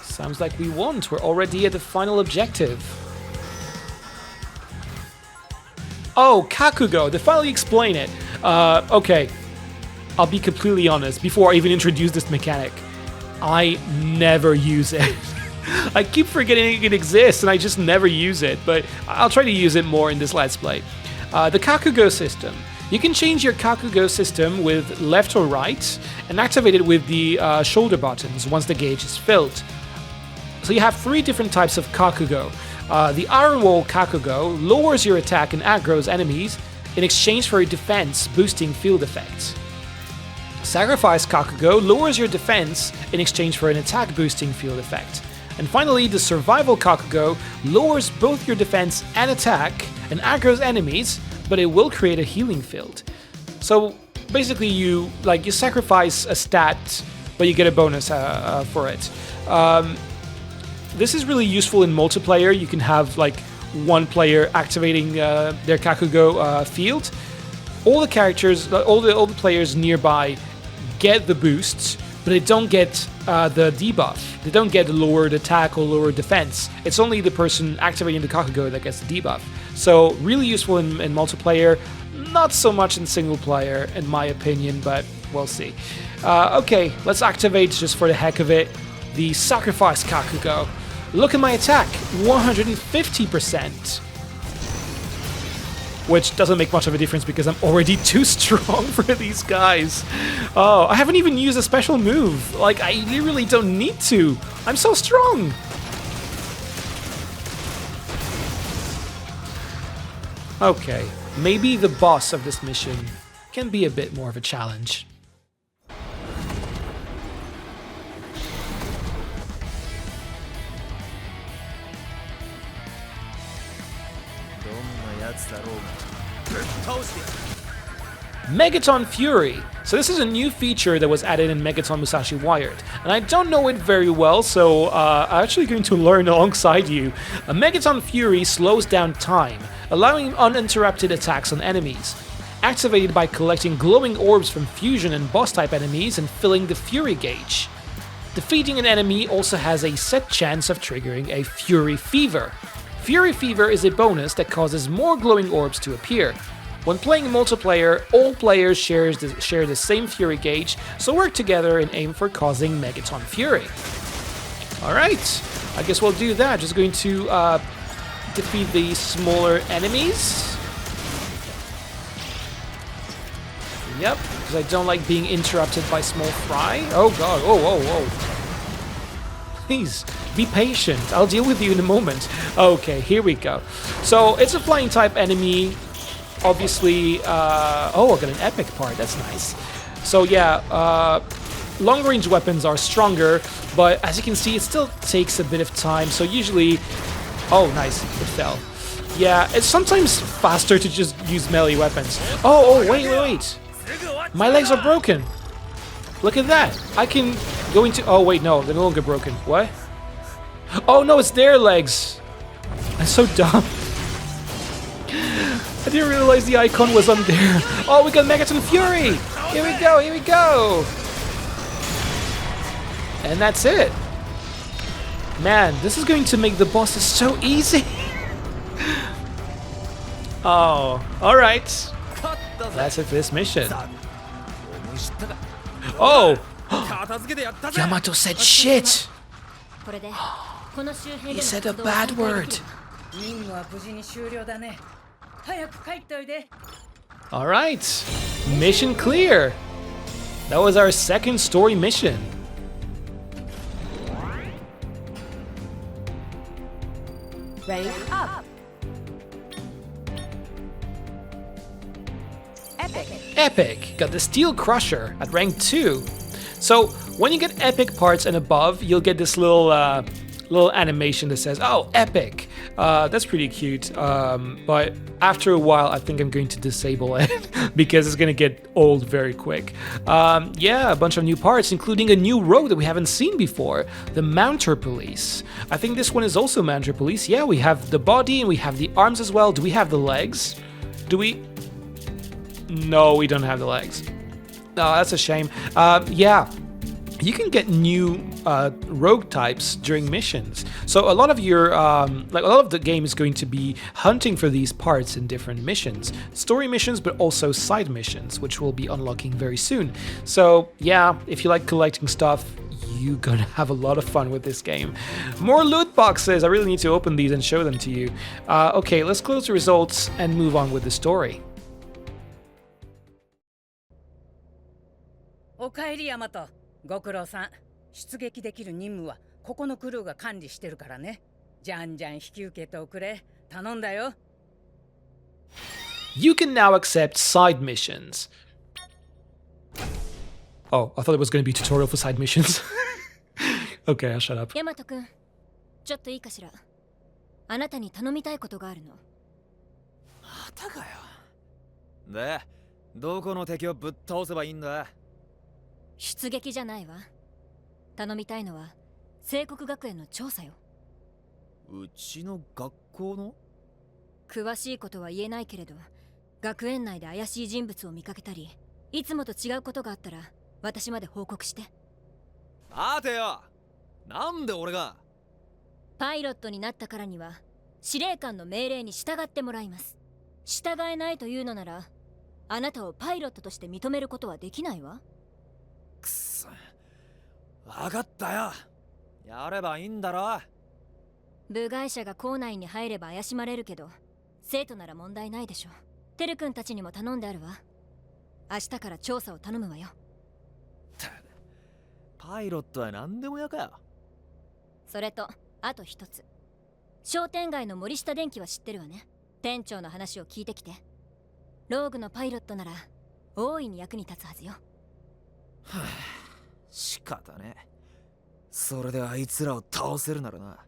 Sounds like we won't. We're already at the final objective. Oh, Kakugo. They finally explain it. Okay. I'll be completely honest. Before I even introduce this mechanic, I never use it. I keep forgetting it exists, and I just never use it. But I'll try to use it more in this Let's Play. The Kakugo system. You can change your Kakugo system with left or right, and activate it with the shoulder buttons once the gauge is filled. So you have 3 different types of Kakugo. The Iron Wall Kakugo lowers your attack and aggroes enemies in exchange for a defense boosting field effect. Sacrifice Kakugo lowers your defense in exchange for an attack boosting field effect. And finally, the survival Kakugo lowers both your defense and attack and aggroes enemies, but it will create a healing field. So basically you sacrifice a stat, but you get a bonus for it. This is really useful in multiplayer. You can have like one player activating their Kakugo field. All the characters, all the players nearby get the boosts, but they don't get the debuff. They don't get the lowered attack or lowered defense. It's only the person activating the Kakugo that gets the debuff. So really useful in multiplayer, not so much in single player in my opinion, but we'll see. Okay, let's activate just for the heck of it the Sacrifice Kakugo. Look at my attack, 150%. Which doesn't make much of a difference because I'm already too strong for these guys. Oh, I haven't even used a special move. Like, I really don't need to. I'm so strong. Okay, maybe the boss of this mission can be a bit more of a challenge. Megaton Fury. So this is a new feature that was added in Megaton Musashi Wired, and I don't know it very well, so I'm actually going to learn alongside you. A Megaton Fury slows down time, allowing uninterrupted attacks on enemies. Activated by collecting glowing orbs from fusion and boss type enemies and filling the Fury gauge. Defeating an enemy also has a set chance of triggering a Fury Fever. Fury Fever is a bonus that causes more glowing orbs to appear. When playing multiplayer, all players share the same Fury gauge, so work together and aim for causing Megaton Fury. Alright, I guess we'll do that. Just going to defeat the smaller enemies. Yep, because I don't like being interrupted by small fry. Oh god, whoa. Please, be patient. I'll deal with you in a moment. Okay, here we go. So, it's a flying type enemy. Obviously, oh, I got an epic part. That's nice. So yeah, long range weapons are stronger, but as you can see, it still takes a bit of time. So usually, oh, nice, it fell. Yeah, it's sometimes faster to just use melee weapons. Oh, wait. My legs are broken. Look at that. I can go into, oh wait, no, they're no longer broken. What? Oh no, it's their legs. I'm so dumb. I didn't realize the icon was on there. Oh, we got Megaton Fury! Here we go! And that's it. Man, this is going to make the bosses so easy. Oh, alright. That's it for this mission. Oh! Yamato said shit! He said a bad word. Alright, mission clear. That was our second story mission. Rank up. Epic! Got the Steel Crusher at rank 2. So, when you get epic parts and above, you'll get this little animation that says, oh, epic. That's pretty cute, but after a while I think I'm going to disable it because it's going to get old very quick. Yeah, a bunch of new parts, including a new rogue that we haven't seen before, the Mounter Police. I think this one is also Mounter Police. Yeah, we have the body and we have the arms as well. Do we have the legs? Do we? No, we don't have the legs. Oh, that's a shame. Yeah. You can get new rogue types during missions. So a lot of your, like a lot of the game is going to be hunting for these parts in different missions. Story missions, but also side missions, which we'll be unlocking very soon. So yeah, if you like collecting stuff, you're gonna have a lot of fun with this game. More loot boxes. I really need to open these and show them to you. Okay, let's close the results and move on with the story. おかえりヤマト。ご苦労さん。出撃できる任務はここのクルーが管理してるからね。じゃんじゃん引き受けておくれ。頼んだよ。You can now accept side missions. Oh, I thought it was going to be a tutorial for side missions. Okay, I'll shut up. ヤマト君、ちょっといいかしら。あなたに頼みたいことがあるの。またかよ。で、どこの敵をぶっ倒せばいいんだ？出撃じゃないわ。頼みたいのは聖国学園の調査よ。うちの学校の？詳しいことは言えないけれど、学園内で怪しい人物を見かけたり、いつもと違うことがあったら私まで報告して。待てよ。なんで俺が？パイロットになったからには司令官の命令に従ってもらいます。従えないというのなら、あなたをパイロットとして認めることはできないわ。くそ、分かったよ。やればいいんだろ。部外者が校内に入れば怪しまれるけど、生徒なら問題ないでしょ。テル君たちにも頼んであるわ。明日から調査を頼むわよ。パイロットは何でもやかよ。それとあと一つ、商店街の森下電機は知ってるわね。店長の話を聞いてきて。ローグのパイロットなら大いに役に立つはずよ。はあ、仕方ね。それであいつらを倒せるならな。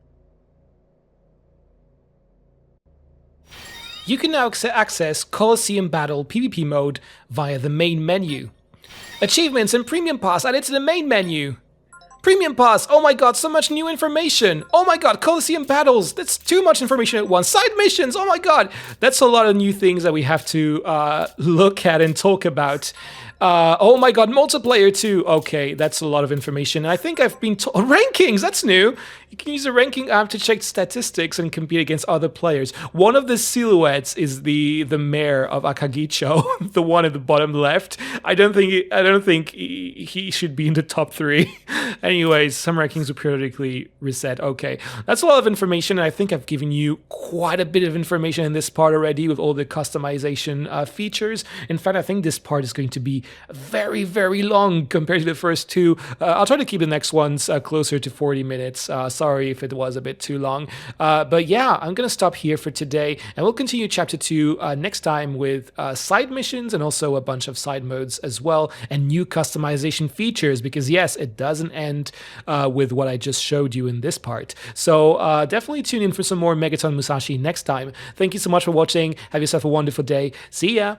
You can now access Coliseum Battle PvP mode via the main menu. Achievements and Premium Pass added to the main menu. Premium Pass, oh my god, so much new information. Oh my god, Coliseum Battles, that's too much information at once. Side missions, oh my god. That's a lot of new things that we have to look at and talk about. Oh my god, multiplayer too. Okay, that's a lot of information. I think I've been told rankings, that's new. You can use a ranking app to check statistics and compete against other players. One of the silhouettes is the mayor of Akagicho, the one at the bottom left. I don't think he should be in the top 3. Anyways, some rankings will periodically reset. Okay, that's a lot of information, and I think I've given you quite a bit of information in this part already with all the customization features. In fact, I think this part is going to be very, very long compared to the first two. I'll try to keep the next ones closer to 40 minutes. Sorry if it was a bit too long. But yeah, I'm going to stop here for today, and we'll continue Chapter 2 next time with side missions and also a bunch of side modes as well, and new customization features, because yes, it doesn't end with what I just showed you in this part. So definitely tune in for some more Megaton Musashi next time. Thank you so much for watching. Have yourself a wonderful day. See ya!